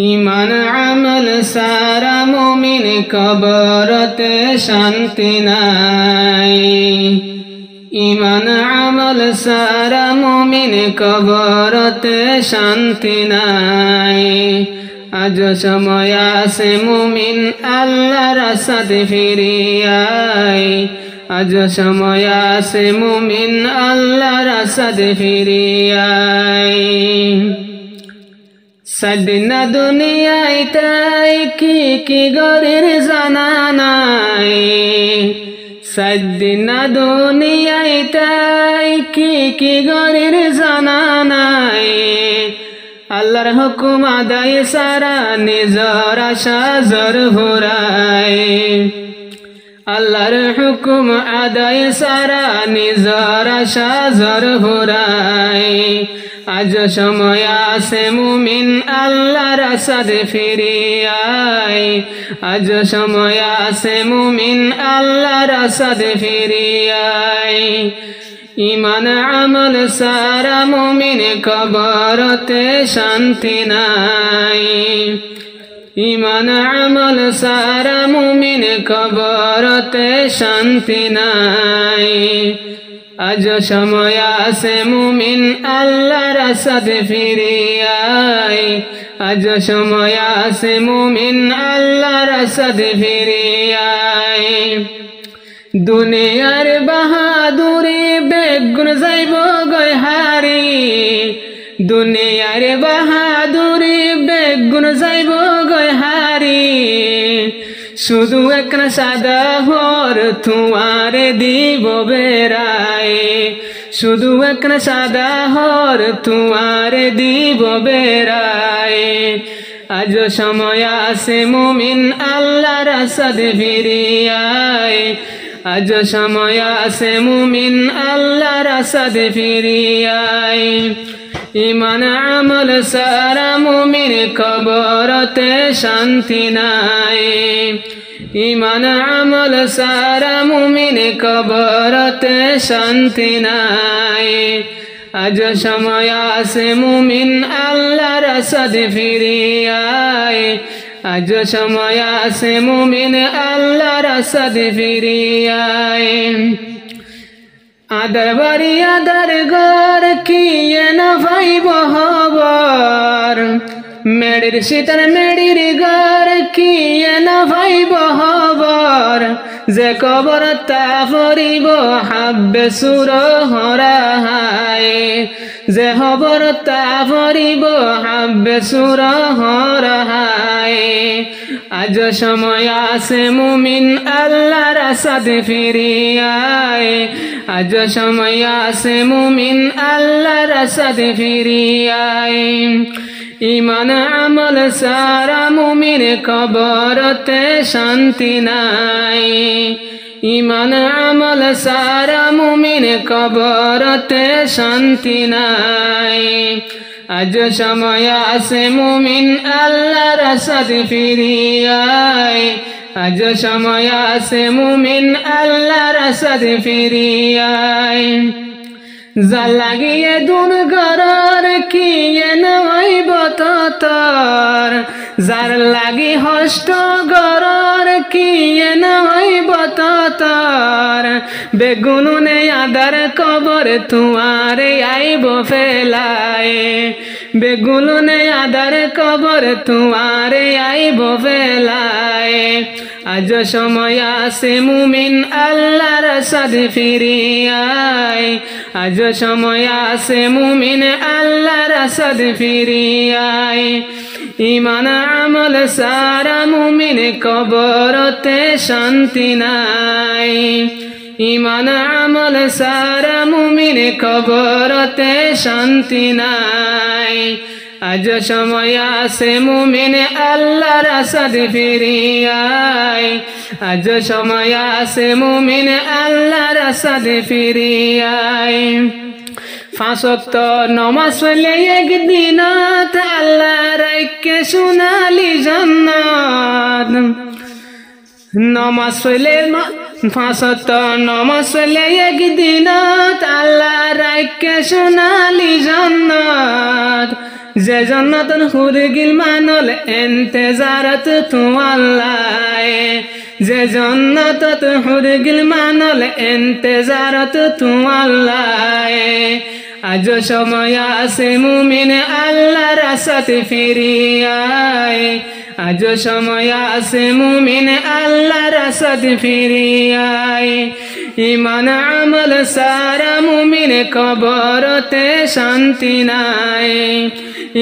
ইমান আমল সারা মুমিন কবরতে শান্তি নাই। ইমান আমল সারা মুমিন কবরতে শান্তি নাই। আজ সময় আছে মুমিন আল্লাহর সাথে ফিরিয়াই। আজ সময় আছে মুমিন আল্লাহর সাথে ফিরিয়াই। সাদিনা দুনিয়ায় তাই কি গরির জানা নাই। সাদিনা দুনিয়ায় তাই কি গরির জানা নাই। আল্লাহর হুকুম আদায় সারা নিজর আশা জোর ভরায়। আল্লাহর হুকুম আদায় সারা নিজর আশা জোর ভরায়। আজ সময় আছে মুমিন আল্লাহর সাথে ফিরিয়াই। আজ সময় আছে মুমিন আল্লাহর সাথে ফিরিয়াই। ইমান আমল সারা মুমিন কবরতে শান্তি নাই। ইমান আমল সারা মুমিন কবরতে শান্তি নাই। আজ সময় আছে মুমিন আল্লাহর সাথে ফিরিয়াই। আজ সময় আছে মুমিন আল্লাহর সাথে ফিরিয়াই। দুনিয়ার বাহাদুরি বেগুন যাইব গয় হারি। দুনিয়ার বাহাদুরি বেগুন যাইব গয় হারি। শুধু একনা সাদা হর তুয়ারে দিব বেড়াই। শুধু একনা সাদা হর তুয়ারে দিব বেড়াই। আজ সময় আছে মুমিন আল্লাহর সাথে ফিরিয়াই। আজ সময় আছে মুমিন আল্লাহর সাথে ফিরিয়াই। ইমান আমল সারা মুমিন কবরতে শান্তি নাই। ইমান আমল সারা মুমিন কবরতে শান্তি নাই। আজ সময় আছে মুমিন আল্লাহর সাথে ফিরিয়াই। আজ সময় আছে মুমিন আল্লাহর সাথে ফিরিয়াই। আদার বাড়ি আদার ঘর কি না ভাইব হবর। মেড়ির শীতর মেড়ির ঘর কি না ভাইব হবর। যে কবর তা ফরিব হাব্বে সুর হরাহায়। যে হবর তা ফরিব হাব্বে সুর হরাহায়। আজ সময় আছে মুমিন আল্লাহর সাথে ফিরিয়াই। আজ সময় আছে মুমিন আল্লাহর সাথে ফিরিয়াই। ইমান আমল সারা মুমিন কবরতে শান্তি নাই। ইমান আমল সারা মুমিন কবরতে শান্তি নাই। আজ সময় আছে মুমিন আল্লাহর সাথে ফিরিয়াই। আজ সময় আছে মুমিন আল্লাহর সাথে ফিরিয়াই। যার লাগিয়ে দুন গরর কি নইব তর। যার লাগি হষ্ট গরর কি নইব তর। বেগুনে আদার কবর তুয়ারে আইব ফেলায়। বেগুনে আদার কবর তুয়ারে আইব ফেলায়। আজ সময় আছে মুমিন আল্লাহর সাথে ফিরিয়াই। আজ সময় আছে মুমিন আল্লাহর সাথে ফিরিয়াই। ইমান আমল সারা মুমিন কবরতে শান্তি নাই। ইমান আমল সারা মুমিন কবরতে শান্তি নাই। আজ সময় আছে মুমিন আল্লাহর সাথে ফিরিয়াই। আজ সময় আছে মুমিন আল্লাহর সাথে ফিরিয়াই। 5 ওয়াক্ত নামাজ পড়লে একদিনত আল্লাহ রাইকে সোনালি জান্নাত। নামাজ পড়লে 5 ওয়াক্ত নামাজ পড়লে একদিনত আল্লাহ রাইকে সোনালি জান্নাত। যে জন্নতন হুরগিল মানল ইন্তজারত তু আল্লাহ যে জন্নতত হুরগিল মানল ইন্তজারত তু আল্লাহ আজ সময় আছে মুমিন আল্লাহর রাস্তাতে ফিরিয়ায় আজ সময় আছে মুমিন আল্লাহর রাস্তাতে ফিরিয়ায় ইমান আমল সারা মুমিন কবরতে শান্তি নাই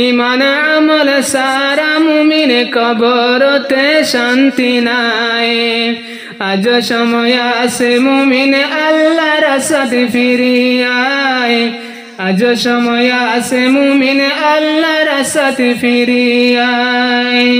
ইমান আমল সারা মুমিন কবরতে শান্তি নাই আজ সময় আছে মুমিন আল্লাহর রাস্তাতে ফিরিয়ায় আজ সময় আছে মুমিন আল্লাহর রাস্তাতে ফিরিয়ায়।